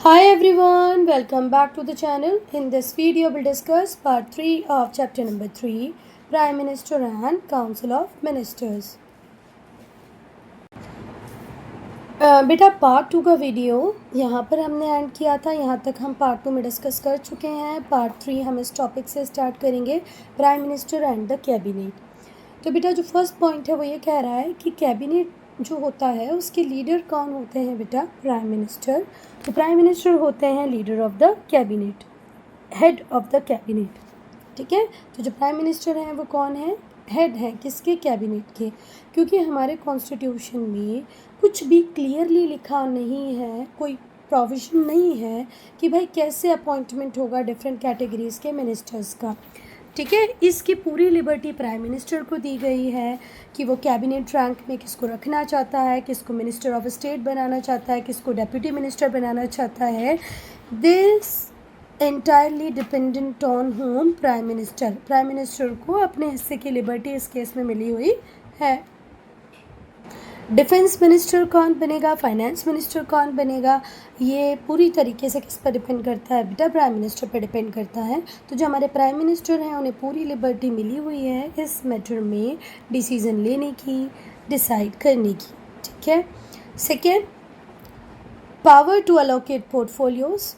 Hi everyone, welcome back to the channel. In this video, we'll discuss part 3 of chapter number 3, Prime Minister and Council of Ministers. बेटा part 2 का video यहाँ पर हमने and किया था। यहाँ तक हम पार्ट 2 में डिस्कस कर चुके हैं। पार्ट 3 हम इस टॉपिक से स्टार्ट करेंगे, prime minister and the cabinet. तो बेटा जो फर्स्ट पॉइंट है वो ये कह रहा है कि कैबिनेट जो होता है उसके लीडर कौन होते हैं बेटा? Prime minister. तो प्राइम मिनिस्टर होते हैं leader of the cabinet, head of the cabinet. ठीक है, तो जो प्राइम मिनिस्टर हैं वो कौन है? हेड हैं किसके? कैबिनेट के। क्योंकि हमारे कॉन्स्टिट्यूशन में कुछ भी क्लियरली लिखा नहीं है, कोई प्रोविज़न नहीं है कि भाई कैसे अपॉइंटमेंट होगा डिफरेंट कैटेगरीज़ के मिनिस्टर्स का। ठीक है, इसकी पूरी लिबर्टी प्राइम मिनिस्टर को दी गई है कि वो कैबिनेट रैंक में किसको रखना चाहता है, किसको मिनिस्टर ऑफ स्टेट बनाना चाहता है, किसको डेप्यूटी मिनिस्टर बनाना चाहता है। This entirely dependent on home? Prime minister. Prime minister को अपने हिस्से की लिबर्टी इस केस में मिली हुई है। डिफेंस मिनिस्टर कौन बनेगा, फाइनेंस मिनिस्टर कौन बनेगा, ये पूरी तरीके से किस पर डिपेंड करता है बेटा? प्राइम मिनिस्टर पर डिपेंड करता है। तो जो हमारे प्राइम मिनिस्टर हैं उन्हें पूरी लिबर्टी मिली हुई है इस मैटर में डिसीज़न लेने की, डिसाइड करने की। ठीक है। Second, power to allocate portfolios.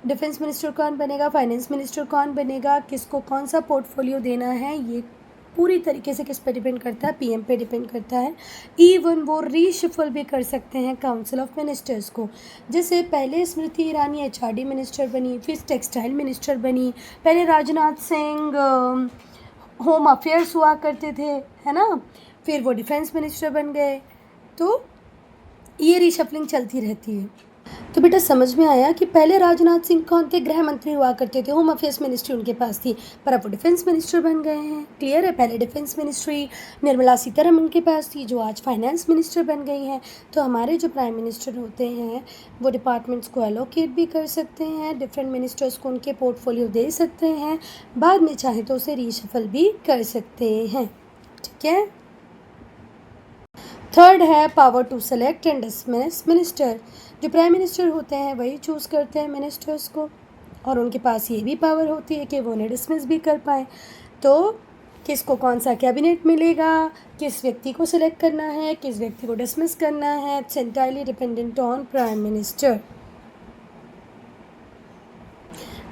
Defence minister कौन बनेगा, फाइनेंस मिनिस्टर कौन बनेगा, किसको कौन सा पोर्टफोलियो देना है, ये पूरी तरीके से किस पे डिपेंड करता है? पीएम पे डिपेंड करता है। इवन वो रीशफल भी कर सकते हैं काउंसिल ऑफ मिनिस्टर्स को। जैसे पहले स्मृति ईरानी एचआरडी मिनिस्टर बनी, फिर टेक्सटाइल मिनिस्टर बनी, पहले राजनाथ सिंह होम अफेयर्स हुआ करते थे, है ना, फिर वो डिफेंस मिनिस्टर बन गए। तो ये रीशफलिंग चलती रहती है। तो बेटा समझ में आया कि पहले राजनाथ सिंह कौन थे? गृह मंत्री हुआ करते थे, होम अफेयर्स मिनिस्ट्री उनके पास थी, पर अब वो डिफेंस मिनिस्टर बन गए हैं। क्लियर है? पहले डिफेंस मिनिस्ट्री निर्मला सीतारमण के पास थी, जो आज फाइनेंस मिनिस्टर बन गई हैं। तो हमारे जो प्राइम मिनिस्टर होते हैं वो डिपार्टमेंट्स को एलोकेट भी कर सकते हैं, डिफरेंट मिनिस्टर्स को उनके पोर्टफोलियो दे सकते हैं, बाद में चाहे तो उसे रीशफल भी कर सकते हैं। ठीक है। थर्ड है power to select and dismiss minister. जो प्राइम मिनिस्टर होते हैं वही चूज़ करते हैं मिनिस्टर्स को, और उनके पास ये भी पावर होती है कि वो उन्हें डिसमिस भी कर पाएँ। तो किसको कौन सा कैबिनेट मिलेगा, किस व्यक्ति को सिलेक्ट करना है, किस व्यक्ति को डिसमिस करना है, it's entirely dependent on prime minister.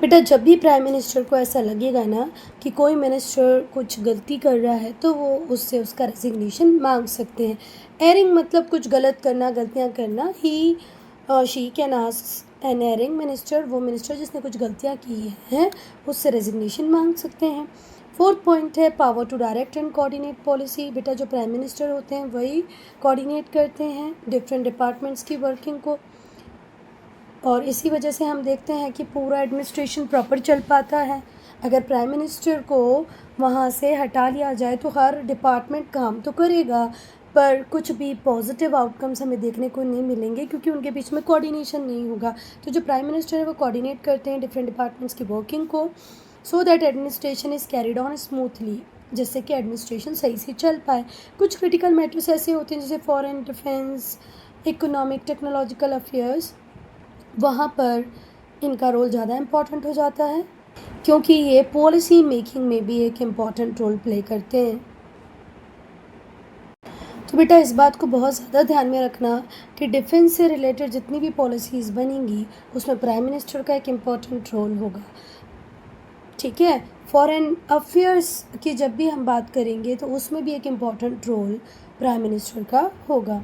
बेटा जब भी प्राइम मिनिस्टर को ऐसा लगेगा ना कि कोई मिनिस्टर कुछ गलती कर रहा है तो वो उससे उसका रेजिग्नेशन मांग सकते हैं। एरिंग मतलब कुछ गलत करना, गलतियां करना। He she can ask an erring minister, वो मिनिस्टर जिसने कुछ गलतियां की हैं उससे रेजिग्नेशन मांग सकते हैं। फोर्थ पॉइंट है power to direct and coordinate policy. बेटा जो प्राइम मिनिस्टर होते हैं वही कोऑर्डिनेट करते हैं डिफरेंट डिपार्टमेंट्स की वर्किंग को, और इसी वजह से हम देखते हैं कि पूरा एडमिनिस्ट्रेशन प्रॉपर चल पाता है। अगर प्राइम मिनिस्टर को वहाँ से हटा लिया जाए तो हर डिपार्टमेंट काम तो करेगा, पर कुछ भी पॉजिटिव आउटकम्स हमें देखने को नहीं मिलेंगे क्योंकि उनके बीच में कोऑर्डिनेशन नहीं होगा। तो जो प्राइम मिनिस्टर है वो कोऑर्डिनेट करते हैं डिफरेंट डिपार्टमेंट्स की वर्किंग को, so that administration is carried on smoothly, जिससे कि एडमिनिस्ट्रेशन सही से चल पाए। कुछ क्रिटिकल मैटर्स ऐसे होते हैं जैसे foreign defence, economic, technological affairs, वहाँ पर इनका रोल ज़्यादा इम्पॉर्टेंट हो जाता है क्योंकि ये पॉलिसी मेकिंग में भी एक इम्पॉर्टेंट रोल प्ले करते हैं। तो बेटा इस बात को बहुत ज़्यादा ध्यान में रखना कि डिफेंस से रिलेटेड जितनी भी पॉलिसीज़ बनेंगी उसमें प्राइम मिनिस्टर का एक इम्पॉर्टेंट रोल होगा। ठीक है। फॉरेन अफेयर्स की जब भी हम बात करेंगे तो उसमें भी एक इम्पॉर्टेंट रोल प्राइम मिनिस्टर का होगा।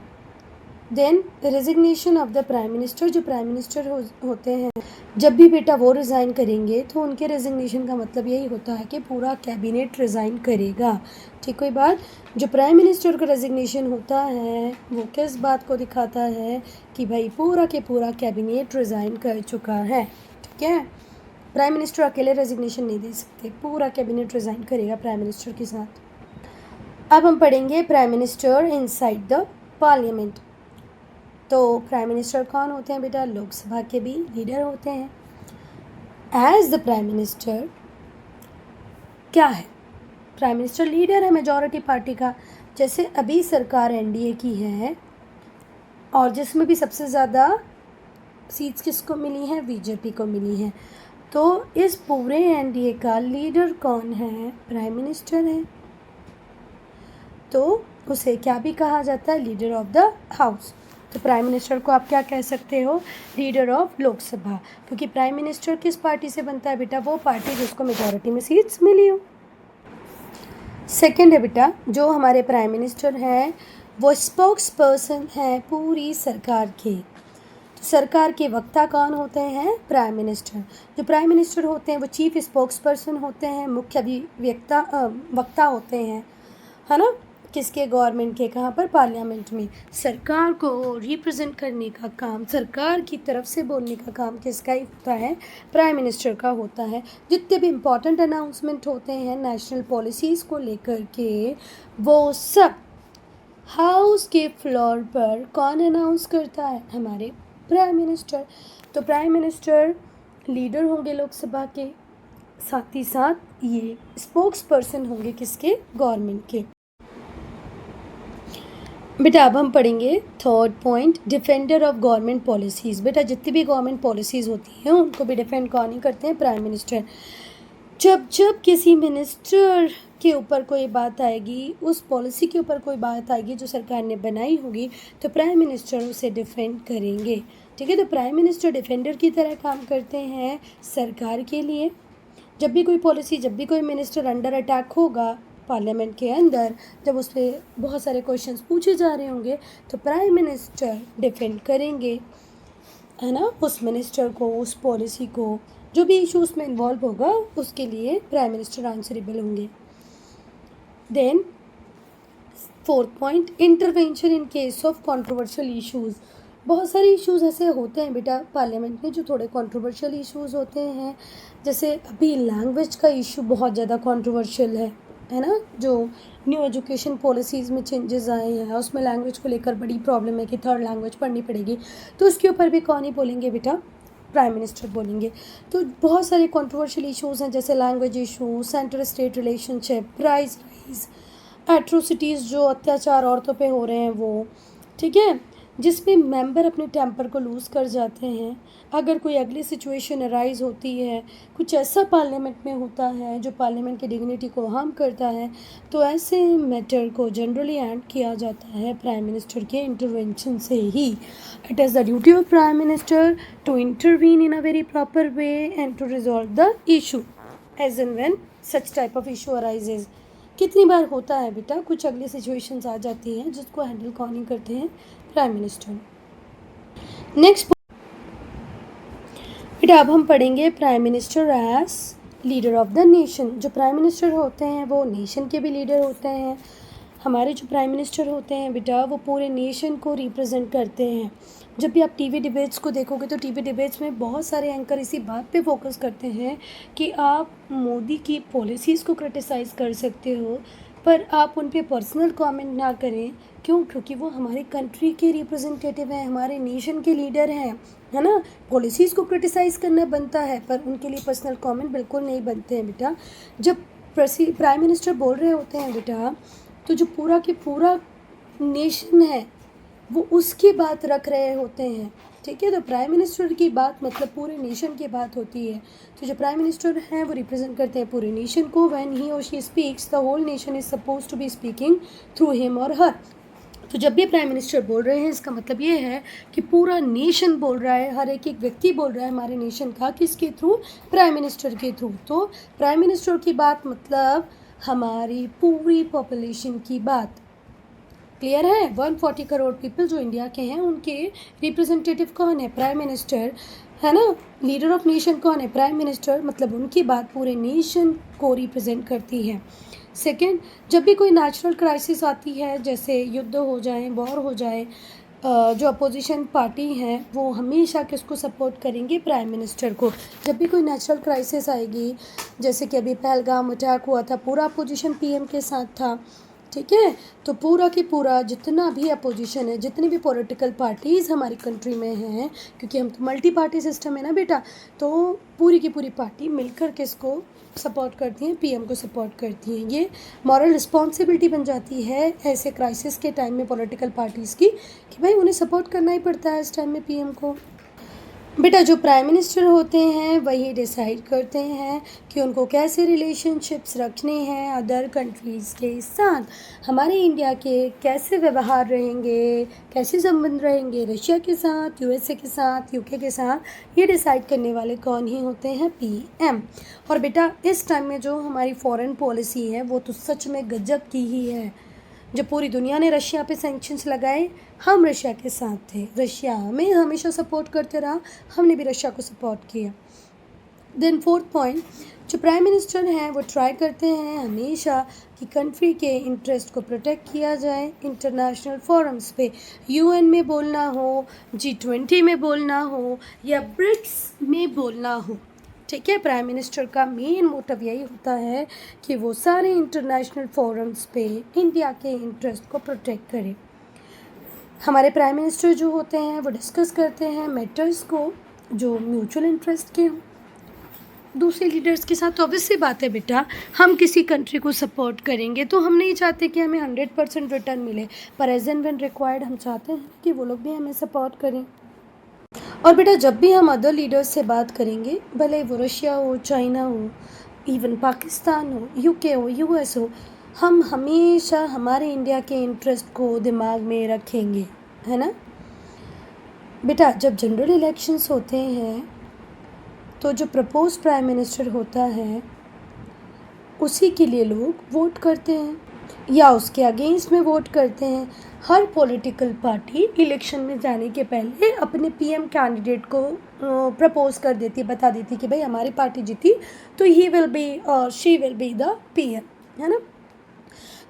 Then resignation of the prime minister. जो प्राइम मिनिस्टर होते हैं जब भी बेटा वो रिज़ाइन करेंगे तो उनके रेजिग्नेशन का मतलब यही होता है कि पूरा कैबिनेट रिज़ाइन करेगा। ठीक, कोई बात। जो प्राइम मिनिस्टर का रेजिग्नेशन होता है वो किस बात को दिखाता है कि भाई पूरा के पूरा कैबिनेट रिज़ाइन कर चुका है। ठीक है, प्राइम मिनिस्टर अकेले रेजिग्नेशन नहीं दे सकते, पूरा कैबिनेट रिज़ाइन करेगा प्राइम मिनिस्टर के साथ। अब हम पढ़ेंगे prime minister inside the parliament. तो प्राइम मिनिस्टर कौन होते हैं बेटा? लोकसभा के भी लीडर होते हैं। एज द प्राइम मिनिस्टर क्या है? प्राइम मिनिस्टर लीडर है मेजॉरिटी पार्टी का। जैसे अभी सरकार एनडीए की है और जिसमें भी सबसे ज़्यादा सीट्स किसको मिली हैं? बीजेपी को मिली हैं। तो इस पूरे एनडीए का लीडर कौन है? प्राइम मिनिस्टर है। तो उसे क्या भी कहा जाता है? Leader of the house. तो प्राइम मिनिस्टर को आप क्या कह सकते हो? लीडर ऑफ लोकसभा, क्योंकि प्राइम मिनिस्टर किस पार्टी से बनता है बेटा? वो पार्टी जिसको मेजॉरिटी में सीट्स मिली हो। सेकेंड है बेटा, जो हमारे प्राइम मिनिस्टर हैं वो स्पोक्स पर्सन है पूरी सरकार के। तो सरकार के वक्ता कौन होते हैं? Prime minister. जो प्राइम मिनिस्टर होते हैं वो चीफ स्पोक्स पर्सन होते हैं, मुख्य वक्ता होते हैं, है ना? किसके? गवर्नमेंट के। कहाँ पर? पार्लियामेंट में। सरकार को रिप्रेजेंट करने का काम, सरकार की तरफ से बोलने का काम किसका ही होता है? प्राइम मिनिस्टर का होता है। जितने भी इम्पॉर्टेंट अनाउंसमेंट होते हैं नेशनल पॉलिसीज़ को लेकर के, वो सब हाउस के फ्लोर पर कौन अनाउंस करता है? हमारे प्राइम मिनिस्टर। तो प्राइम मिनिस्टर लीडर होंगे लोकसभा के, साथ ही साथ ये स्पोक्स पर्सन होंगे किसके? गवर्नमेंट के। बेटा अब हम पढ़ेंगे third point, defender of government policies. बेटा जितनी भी गवर्नमेंट पॉलिसीज़ होती हैं उनको भी डिफेंड कौन ही करते हैं? Prime minister. जब किसी मिनिस्टर के ऊपर कोई बात आएगी, उस पॉलिसी के ऊपर कोई बात आएगी जो सरकार ने बनाई होगी, तो प्राइम मिनिस्टर उसे डिफेंड करेंगे। ठीक है, तो प्राइम मिनिस्टर डिफेंडर की तरह काम करते हैं सरकार के लिए। जब भी कोई पॉलिसी, जब भी कोई मिनिस्टर अंडर अटैक होगा पार्लियामेंट के अंदर, जब उस पर बहुत सारे क्वेश्चंस पूछे जा रहे होंगे, तो प्राइम मिनिस्टर डिफेंड करेंगे, है ना, उस मिनिस्टर को, उस पॉलिसी को। जो भी इशू उसमें इन्वॉल्व होगा उसके लिए प्राइम मिनिस्टर आंसरेबल होंगे। Then fourth point, intervention in case of controversial issues. बहुत सारे इश्यूज़ ऐसे होते हैं बेटा पार्लियामेंट में जो थोड़े कंट्रोवर्शियल इश्यूज़ होते हैं। जैसे अभी लैंग्वेज का इशू बहुत ज़्यादा कंट्रोवर्शियल है ना? जो न्यू एजुकेशन पॉलिसीज़ में चेंजेस आए हैं उसमें लैंग्वेज को लेकर बड़ी प्रॉब्लम है कि थर्ड लैंग्वेज पढ़नी पड़ेगी, तो उसके ऊपर भी कौन ही बोलेंगे बेटा? प्राइम मिनिस्टर बोलेंगे। तो बहुत सारे कंट्रोवर्शियल इश्यूज़ हैं, जैसे language issue, centre state relationship, price rise, atrocities जो अत्याचार औरतों पे हो रहे हैं वो, ठीक है, जिसमें मेंबर अपने टेम्पर को लूज़ कर जाते हैं। अगर कोई अगली सिचुएशन अराइज होती है, कुछ ऐसा पार्लियामेंट में होता है जो पार्लियामेंट की डिग्निटी को हार्म करता है, तो ऐसे मैटर को जनरली एंड किया जाता है प्राइम मिनिस्टर के इंटरवेंशन से ही। It is the duty of prime minister to intervene in a very proper way and to resolve the issue as and when such type of issue arises. कितनी बार होता है बेटा, कुछ अगली सिचुएशंस आ जाती हैं जिसको हैंडल कौन ही करते हैं? Prime minister. नेक्स्ट बेटा अब हम पढ़ेंगे prime minister as leader of the nation. जो प्राइम मिनिस्टर होते हैं वो नेशन के भी लीडर होते हैं। हमारे जो प्राइम मिनिस्टर होते हैं बेटा वो पूरे नेशन को रिप्रेजेंट करते हैं। जब भी आप टीवी डिबेट्स को देखोगे तो टीवी डिबेट्स में बहुत सारे एंकर इसी बात पे फोकस करते हैं कि आप मोदी की पॉलिसीज़ को क्रिटिसाइज़ कर सकते हो, पर आप उन पे पर्सनल कमेंट ना करें। क्यों? क्योंकि वो हमारे कंट्री के रिप्रेजेंटेटिव हैं, हमारे नेशन के लीडर हैं, है ना? पॉलिसीज़ को क्रिटिसाइज़ करना बनता है पर उनके लिए पर्सनल कमेंट बिल्कुल नहीं बनते हैं बेटा। जब प्राइम मिनिस्टर बोल रहे होते हैं बेटा, तो जो पूरा के पूरा नेशन है वो उसकी बात रख रहे होते हैं। ठीक है, तो प्राइम मिनिस्टर की बात मतलब पूरे नेशन की बात होती है। तो जो प्राइम मिनिस्टर हैं वो रिप्रेजेंट करते हैं पूरे नेशन को। व्हेन ही और she speaks the whole nation is suppose to be speaking through him और हर। तो जब भी प्राइम मिनिस्टर बोल रहे हैं इसका मतलब ये है कि पूरा नेशन बोल रहा है, हर एक व्यक्ति बोल रहा है हमारे नेशन का, किसके थ्रू? प्राइम मिनिस्टर के थ्रू। तो प्राइम मिनिस्टर की बात मतलब हमारी पूरी पॉपुलेशन की बात। क्लियर है? 140 करोड़ पीपल जो इंडिया के हैं उनके रिप्रेजेंटेटिव कौन है? प्राइम मिनिस्टर, है ना? लीडर ऑफ नेशन कौन है? Prime minister. मतलब उनकी बात पूरे नेशन को रिप्रेजेंट करती है। सेकेंड, जब भी कोई नेचुरल क्राइसिस आती है, जैसे युद्ध हो जाए, वॉर हो जाए, जो अपोजिशन पार्टी हैं वो हमेशा किसको सपोर्ट करेंगे? प्राइम मिनिस्टर को। जब भी कोई नेचुरल क्राइसिस आएगी, जैसे कि अभी पहलगाम अटैक हुआ था, पूरा अपोजिशन पीएम के साथ था। ठीक है, तो पूरा की पूरा जितना भी अपोजिशन है, जितनी भी पॉलिटिकल पार्टीज़ हमारी कंट्री में हैं, क्योंकि हम तो मल्टी पार्टी सिस्टम है ना बेटा, तो पूरी की पूरी पार्टी मिलकर किसको सपोर्ट करती हैं? पीएम को सपोर्ट करती हैं। ये मॉरल रिस्पॉन्सिबिलिटी बन जाती है ऐसे क्राइसिस के टाइम में पॉलिटिकल पार्टीज़ की कि भाई उन्हें सपोर्ट करना ही पड़ता है इस टाइम में पीएम को। बेटा जो प्राइम मिनिस्टर होते हैं वही डिसाइड करते हैं कि उनको कैसे रिलेशनशिप्स रखने हैं अदर कंट्रीज़ के साथ। हमारे इंडिया के कैसे व्यवहार रहेंगे, कैसे संबंध रहेंगे रशिया के साथ, यूएसए के साथ, यूके के साथ, ये डिसाइड करने वाले कौन ही होते हैं? पीएम। और बेटा इस टाइम में जो हमारी फॉरेन पॉलिसी है वो तो सच में गजब की ही है। जब पूरी दुनिया ने रशिया पे सैंक्शंस लगाए, हम रशिया के साथ थे, रशिया हमें हमेशा सपोर्ट करते रहा, हमने भी रशिया को सपोर्ट किया। देन फोर्थ पॉइंट, जो प्राइम मिनिस्टर हैं वो ट्राई करते हैं हमेशा कि कंट्री के इंटरेस्ट को प्रोटेक्ट किया जाए। इंटरनेशनल फोरम्स पे यूएन में बोलना हो, G20 में बोलना हो या ब्रिक्स में बोलना हो, ठीक है, प्राइम मिनिस्टर का मेन मोटिव यही होता है कि वो सारे इंटरनेशनल फोरम्स पे इंडिया के इंटरेस्ट को प्रोटेक्ट करें। हमारे प्राइम मिनिस्टर जो होते हैं वो डिस्कस करते हैं मैटर्स को जो म्यूचुअल इंटरेस्ट के हों दूसरे लीडर्स के साथ। तो ऑब्वियस सी बात है बेटा, हम किसी कंट्री को सपोर्ट करेंगे तो हम नहीं चाहते कि हमें 100% रिटर्न मिले, पर एज एंड व्हेन रिक्वायर्ड हम चाहते हैं कि वो लोग भी हमें सपोर्ट करें। और बेटा जब भी हम अदर लीडर्स से बात करेंगे, भले वो रशिया हो, चाइना हो, इवन पाकिस्तान हो, यूके हो, यूएस हो, हम हमेशा हमारे इंडिया के इंटरेस्ट को दिमाग में रखेंगे, है ना बेटा। जब जनरल इलेक्शंस होते हैं तो जो प्रपोज प्राइम मिनिस्टर होता है उसी के लिए लोग वोट करते हैं या उसके अगेंस्ट में वोट करते हैं। हर पॉलिटिकल पार्टी इलेक्शन में जाने के पहले अपने पीएम कैंडिडेट को प्रपोज कर देती है, बता देती कि भाई हमारी पार्टी जीती तो ही विल बी और she will be the PM, है ना।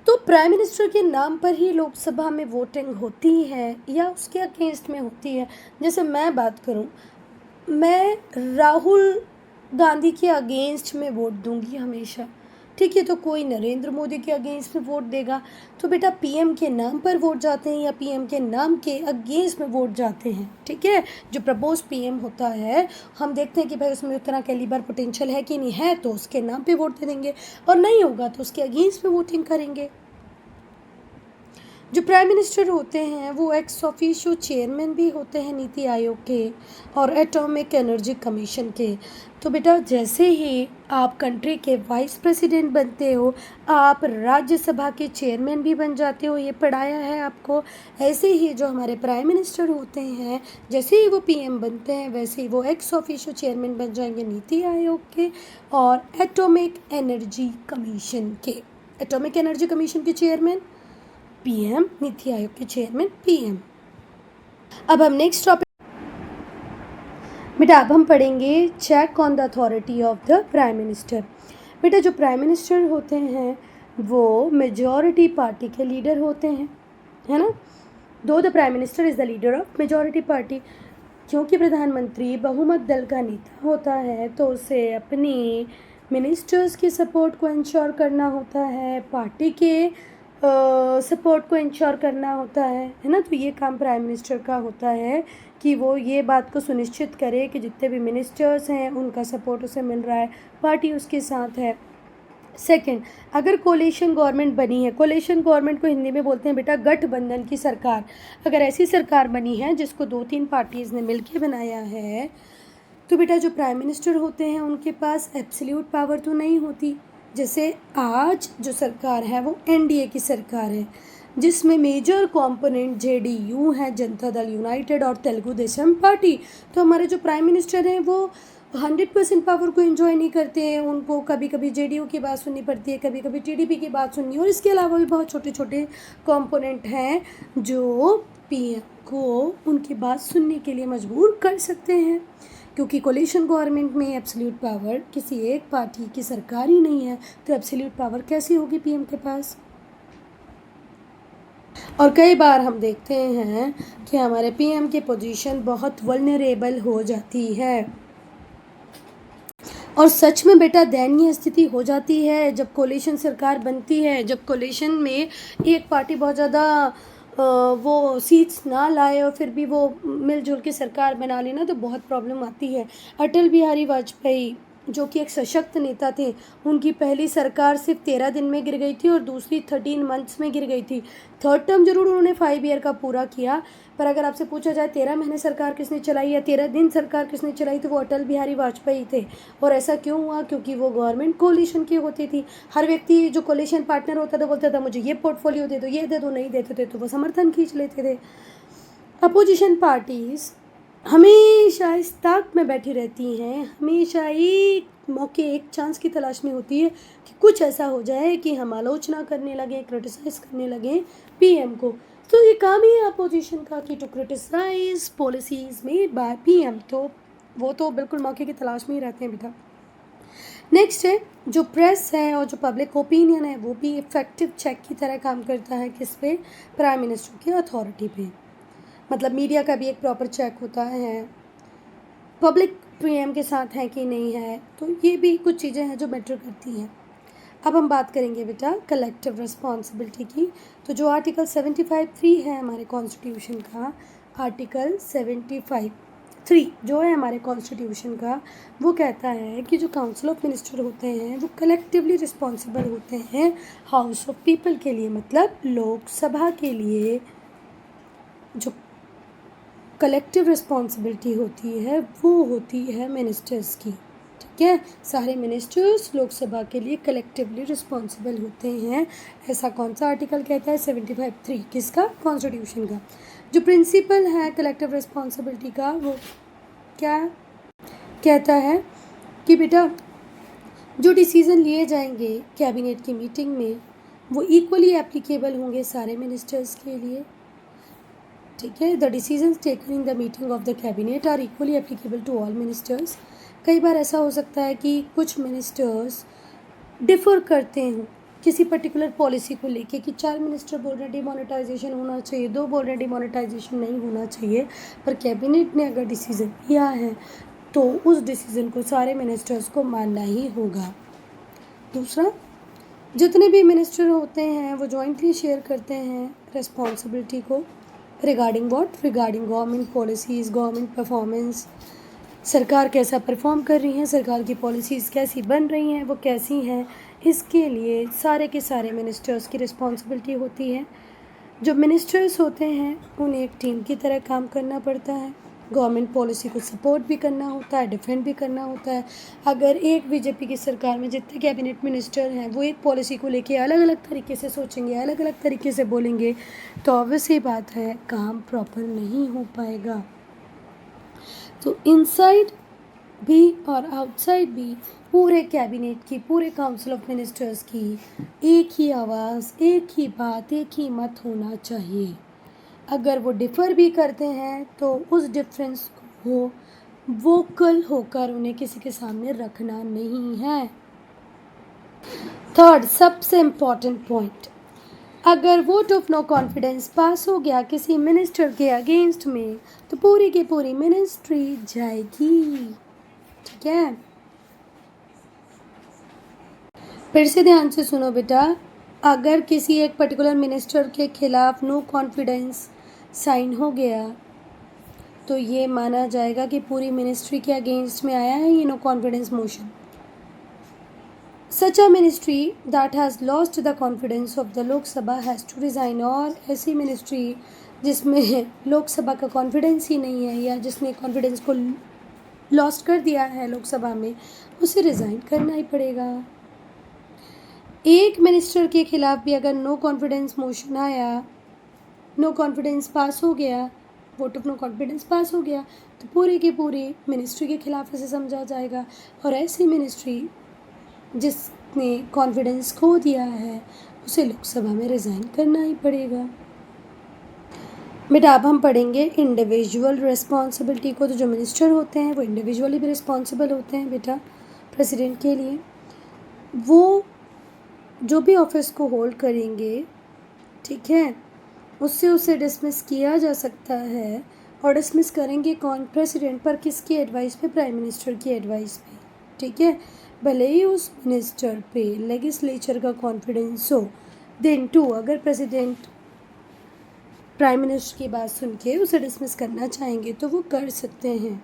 तो प्राइम मिनिस्टर के नाम पर ही लोकसभा में वोटिंग होती है या उसके अगेंस्ट में होती है। जैसे मैं बात करूं, मैं राहुल गांधी के अगेंस्ट में वोट दूंगी हमेशा, ठीक है। तो कोई नरेंद्र मोदी के अगेंस्ट में वोट देगा, तो बेटा पीएम के नाम पर वोट जाते हैं या पीएम के नाम के अगेंस्ट में वोट जाते हैं, ठीक है। जो प्रपोज पीएम होता है हम देखते हैं कि भाई उसमें उतना कैलिबर पोटेंशियल है कि नहीं है, तो उसके नाम पे वोट दे देंगे, और नहीं होगा तो उसके अगेंस्ट में वोटिंग करेंगे। जो प्राइम मिनिस्टर होते हैं वो एक्स ऑफिशियो चेयरमैन भी होते हैं नीति आयोग के और एटॉमिक एनर्जी कमीशन के। तो बेटा जैसे ही आप कंट्री के वाइस प्रेसिडेंट बनते हो, आप राज्यसभा के चेयरमैन भी बन जाते हो, ये पढ़ाया है आपको। ऐसे ही जो हमारे प्राइम मिनिस्टर होते हैं, जैसे ही वो पीएम बनते हैं वैसे ही वो एक्स ऑफिशियो चेयरमैन बन जाएंगे नीति आयोग के और एटॉमिक एनर्जी कमीशन के। एटॉमिक एनर्जी कमीशन के चेयरमैन पीएम, नीति आयोग के चेयरमैन पीएम। अब हम नेक्स्ट टॉपिक बेटा अब हम पढ़ेंगे check on the authority of the prime minister. बेटा जो प्राइम मिनिस्टर होते हैं वो मेजॉरिटी पार्टी के लीडर होते हैं, है ना। दो the prime minister is the leader of majority party. क्योंकि प्रधानमंत्री बहुमत दल का नेता होता है तो उसे अपनी मिनिस्टर्स की सपोर्ट को इंश्योर करना होता है, पार्टी के सपोर्ट को इंश्योर करना होता है ना। तो ये काम प्राइम मिनिस्टर का होता है कि वो ये बात को सुनिश्चित करे कि जितने भी मिनिस्टर्स हैं उनका सपोर्ट उसे मिल रहा है, पार्टी उसके साथ है। सेकंड, अगर कोलिशन गवर्नमेंट बनी है, कोलिशन गवर्नमेंट को हिंदी में बोलते हैं बेटा गठबंधन की सरकार। अगर ऐसी सरकार बनी है जिसको 2-3 पार्टीज़ ने मिलकर बनाया है, तो बेटा जो प्राइम मिनिस्टर होते हैं उनके पास एब्सोल्यूट पावर तो नहीं होती। जैसे आज जो सरकार है वो एनडीए की सरकार है जिसमें मेजर कंपोनेंट जेडीयू है, जनता दल यूनाइटेड और तेलुगु देशम पार्टी। तो हमारे जो प्राइम मिनिस्टर हैं वो 100% पावर को एंजॉय नहीं करते हैं, उनको कभी कभी जेडीयू की बात सुननी पड़ती है, कभी कभी टीडीपी की बात सुननी, और इसके अलावा भी बहुत छोटे छोटे कंपोनेंट हैं जो पीएम को उनकी बात सुनने के लिए मजबूर कर सकते हैं। क्योंकि कोलिशन गवर्नमेंट में एब्सोल्यूट पावर किसी एक पार्टी की सरकार ही नहीं है, तो एब्सोल्यूट पावर कैसी होगी पीएम के पास। और कई बार हम देखते हैं कि हमारे पीएम की पोजीशन बहुत वल्नरेबल हो जाती है, और सच में बेटा दयनीय स्थिति हो जाती है जब कोलिशन सरकार बनती है। जब कोलिशन में एक पार्टी बहुत ज़्यादा वो सीट्स ना लाए और फिर भी वो मिलजुल के सरकार बना लेना, तो बहुत प्रॉब्लम आती है। अटल बिहारी वाजपेयी जो कि एक सशक्त नेता थे, उनकी पहली सरकार सिर्फ 13 दिन में गिर गई थी और दूसरी 13 मंथ्स में गिर गई थी। थर्ड टर्म जरूर उन्होंने 5 ईयर का पूरा किया, पर अगर आपसे पूछा जाए 13 महीने सरकार किसने चलाई या 13 दिन सरकार किसने चलाई, तो वो अटल बिहारी वाजपेयी थे। और ऐसा क्यों हुआ? क्योंकि वो गवर्नमेंट कोलिशन की होती थी। हर व्यक्ति जो कोलिशन पार्टनर होता था बोलता था मुझे ये पोर्टफोलियो दे दो, ये दे दो, नहीं देते थे तो वो समर्थन खींच लेते थे। अपोजिशन पार्टीज़ हमेशा इस ताक में बैठी रहती हैं, हमेशा एक मौके, एक चांस की तलाश में होती है कि कुछ ऐसा हो जाए कि हम आलोचना करने लगें, क्रिटिसाइज़ करने लगें पीएम को। तो ये काम ही है अपोजिशन का कि to criticize policies made by PM. तो वो तो बिल्कुल मौके की तलाश में ही रहते हैं बेटा। नेक्स्ट है जो प्रेस है और जो पब्लिक ओपिनियन है, वो भी इफेक्टिव चेक की तरह काम करता है। किस पे? प्राइम मिनिस्टर की अथॉरिटी पे। मतलब मीडिया का भी एक प्रॉपर चेक होता है, पब्लिक पीएम के साथ है कि नहीं है, तो ये भी कुछ चीज़ें हैं जो मैटर करती हैं। अब हम बात करेंगे बेटा कलेक्टिव रिस्पॉन्सिबिलिटी की। तो जो आर्टिकल 75(3) है हमारे कॉन्स्टिट्यूशन का, आर्टिकल 75(3) जो है हमारे कॉन्स्टिट्यूशन का, वो कहता है कि जो काउंसिल ऑफ मिनिस्टर होते हैं वो कलेक्टिवली रिस्पॉन्सिबल होते हैं हाउस ऑफ पीपल के लिए, मतलब लोकसभा के लिए। जो कलेक्टिव रिस्पॉन्सिबिलिटी होती है वो होती है मिनिस्टर्स की, ठीक है। सारे मिनिस्टर्स लोकसभा के लिए कलेक्टिवली रिस्पॉन्सिबल होते हैं। ऐसा कौन सा आर्टिकल कहता है? 75(3) किसका? कॉन्स्टिट्यूशन का। जो प्रिंसिपल है कलेक्टिव रिस्पॉन्सिबिलिटी का, वो क्या कहता है कि बेटा जो डिसीज़न लिए जाएंगे कैबिनेट की मीटिंग में वो इक्वली एप्लीकेबल होंगे सारे मिनिस्टर्स के लिए, ठीक है। The decisions taken in the meeting of the cabinet are equally applicable to all ministers. कई बार ऐसा हो सकता है कि कुछ मिनिस्टर्स डिफ़र करते हों किसी पर्टिकुलर पॉलिसी को लेके, कि 4 मिनिस्टर बोल रहे हैं डिमोनेटाइजेशन होना चाहिए, 2 बोल रहे हैं डिमोनेटाइजेशन नहीं होना चाहिए, पर कैबिनेट ने अगर डिसीज़न लिया है तो उस डिसीज़न को सारे मिनिस्टर्स को मानना ही होगा। दूसरा, जितने भी मिनिस्टर होते हैं वो जॉइंटली शेयर करते हैं रिस्पॉन्सिबिलिटी को regarding what? Regarding government policies, government performance, सरकार कैसा परफॉर्म कर रही है, सरकार की पॉलिसीज़ कैसी बन रही हैं, वो कैसी हैं, इसके लिए सारे के सारे मिनिस्टर्स की रिस्पॉन्सिबिलिटी होती है। जो मिनिस्टर्स होते हैं उन्हें एक टीम की तरह काम करना पड़ता है, गवर्नमेंट पॉलिसी को सपोर्ट भी करना होता है, डिफेंड भी करना होता है। अगर एक बीजेपी की सरकार में जितने कैबिनेट मिनिस्टर हैं वो एक पॉलिसी को लेके अलग अलग तरीके से सोचेंगे, अलग अलग तरीके से बोलेंगे, तो ऑब्वियस ही बात है काम प्रॉपर नहीं हो पाएगा। तो इनसाइड भी और आउटसाइड भी पूरे कैबिनेट की, पूरे काउंसिल ऑफ मिनिस्टर्स की एक ही आवाज़, एक ही बात, एक ही मत होना चाहिए। अगर वो डिफ़र भी करते हैं तो उस डिफरेंस को वोकल होकर उन्हें किसी के सामने रखना नहीं है। थर्ड सबसे इम्पॉर्टेंट पॉइंट, अगर वोट ऑफ नो कॉन्फिडेंस पास हो गया किसी मिनिस्टर के अगेंस्ट में तो पूरी की पूरी मिनिस्ट्री जाएगी, ठीक है। फिर से ध्यान से सुनो बेटा, अगर किसी एक पर्टिकुलर मिनिस्टर के खिलाफ नो कॉन्फिडेंस साइन हो गया तो ये माना जाएगा कि पूरी मिनिस्ट्री के अगेंस्ट में आया है ये no confidence motion. Such a ministry that has lost the confidence of the Lok Sabha has to resign. और ऐसी मिनिस्ट्री जिसमें लोकसभा का कॉन्फिडेंस ही नहीं है या जिसने कॉन्फिडेंस को लॉस्ट कर दिया है लोकसभा में, उसे रिज़ाइन करना ही पड़ेगा। एक मिनिस्टर के खिलाफ भी अगर नो कॉन्फिडेंस मोशन आया, नो कॉन्फिडेंस पास हो गया, वोट ऑफ नो कॉन्फिडेंस पास हो गया, तो पूरी की पूरी मिनिस्ट्री के खिलाफ इसे समझा जाएगा। और ऐसी मिनिस्ट्री जिसने कॉन्फिडेंस खो दिया है उसे लोकसभा में रिज़ाइन करना ही पड़ेगा। बेटा अब हम पढ़ेंगे इंडिविजुअल रिस्पॉन्सिबिलिटी को। तो जो मिनिस्टर होते हैं वो इंडिविजुअली भी रिस्पॉन्सिबल होते हैं बेटा प्रेसिडेंट के लिए। वो जो भी ऑफिस को होल्ड करेंगे, ठीक है, उससे उसे डिसमिस किया जा सकता है। और डिसमिस करेंगे कौन? प्रेसिडेंट। पर किसकी एडवाइस पे? प्राइम मिनिस्टर की एडवाइस पे, ठीक है। भले ही उस मिनिस्टर पे लेजिस्लेचर का कॉन्फिडेंस हो, देन टू अगर प्रेसिडेंट प्राइम मिनिस्टर की बात सुन के उसे डिसमिस करना चाहेंगे तो वो कर सकते हैं।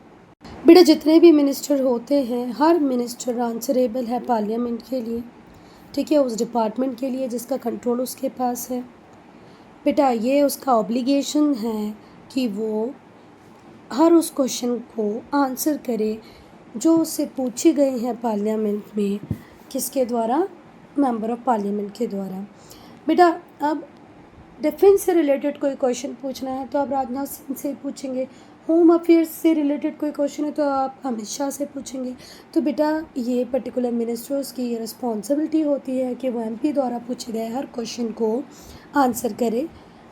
बेटा जितने भी मिनिस्टर होते हैं, हर मिनिस्टर आंसरेबल है पार्लियामेंट के लिए, ठीक है, उस डिपार्टमेंट के लिए जिसका कंट्रोल उसके पास है। बेटा ये उसका ऑब्लिगेशन है कि वो हर उस क्वेश्चन को आंसर करे जो उससे पूछे गए हैं पार्लियामेंट में, किसके द्वारा, मेंबर ऑफ पार्लियामेंट के द्वारा। बेटा अब डिफेंस से रिलेटेड कोई क्वेश्चन पूछना है तो आप राजनाथ सिंह से पूछेंगे, होम अफेयर्स से रिलेटेड कोई क्वेश्चन है तो आप अमित शाह से पूछेंगे। तो बेटा ये पर्टिकुलर मिनिस्टर्स की ये रिस्पॉन्सिबिलिटी होती है कि वो एमपी द्वारा पूछे गए हर क्वेश्चन को आंसर करे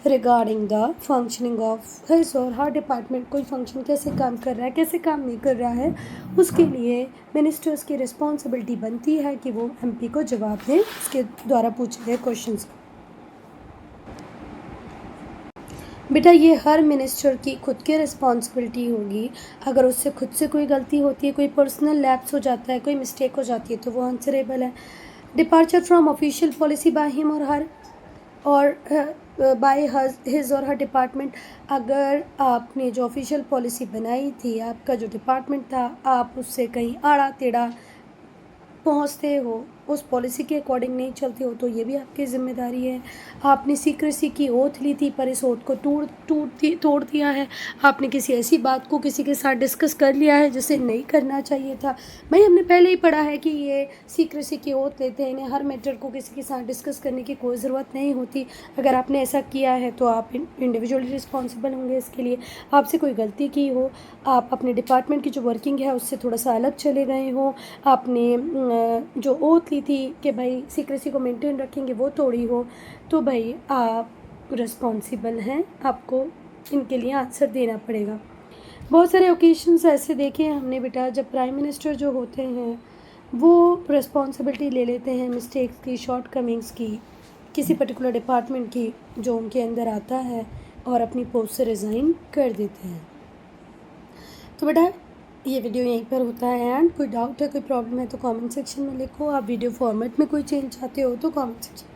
regarding the functioning of his और हर डिपार्टमेंट, कोई फंक्शन कैसे काम कर रहा है, कैसे काम नहीं कर रहा है, उसके लिए मिनिस्टर्स की रिस्पॉन्सिबिलिटी बनती है कि वो एमपी को जवाब दें उसके द्वारा पूछे गए क्वेश्चन को। बेटा ये हर मिनिस्टर की खुद की रिस्पॉन्सिबिलिटी होगी, अगर उससे खुद से कोई गलती होती है, कोई पर्सनल लैप्स हो जाता है, कोई मिस्टेक हो जाती है तो वो आंसरेबल है। Departure from official policy by him और हर और बाय हिज और हर डिपार्टमेंट, अगर आपने जो ऑफिशियल पॉलिसी बनाई थी, आपका जो डिपार्टमेंट था, आप उससे कहीं आड़ा तेढ़ा पहुँचते हो, उस पॉलिसी के अकॉर्डिंग नहीं चलते हो तो ये भी आपकी ज़िम्मेदारी है। आपने सीक्रेसी की ओथ ली थी पर इस ओथ को तोड़ दिया है। आपने किसी ऐसी बात को किसी के साथ डिस्कस कर लिया है जिसे नहीं करना चाहिए था। भाई हमने पहले ही पढ़ा है कि ये सीक्रेसी की ओथ लेते हैं, इन्हें हर मैटर को किसी के साथ डिस्कस करने की कोई ज़रूरत नहीं होती। अगर आपने ऐसा किया है तो आप इंडिविजुअली रिस्पॉन्सिबल होंगे इसके लिए। आपसे कोई गलती की हो, आप अपने डिपार्टमेंट की जो वर्किंग है उससे थोड़ा सा अलग चले गए हो, आपने जो ओथ ली थी कि भाई सीक्रेसी को मेंटेन रखेंगे वो तोड़ी हो, तो भाई आप रिस्पॉन्सिबल हैं, आपको इनके लिए आंसर देना पड़ेगा। बहुत सारे ओकेशंस ऐसे देखे हैं हमने बेटा जब प्राइम मिनिस्टर जो होते हैं वो रिस्पॉन्सिबिलिटी ले लेते हैं मिस्टेक्स की, शॉर्टकमिंग्स की, किसी पर्टिकुलर डिपार्टमेंट की जो उनके अंदर आता है और अपनी पोस्ट से रिज़ाइन कर देते हैं। तो बेटा ये वीडियो यहीं पर होता है एंड कोई डाउट है, कोई प्रॉब्लम है तो कमेंट सेक्शन में लिखो। आप वीडियो फॉर्मेट में कोई चेंज चाहते हो तो कमेंट सेक्शन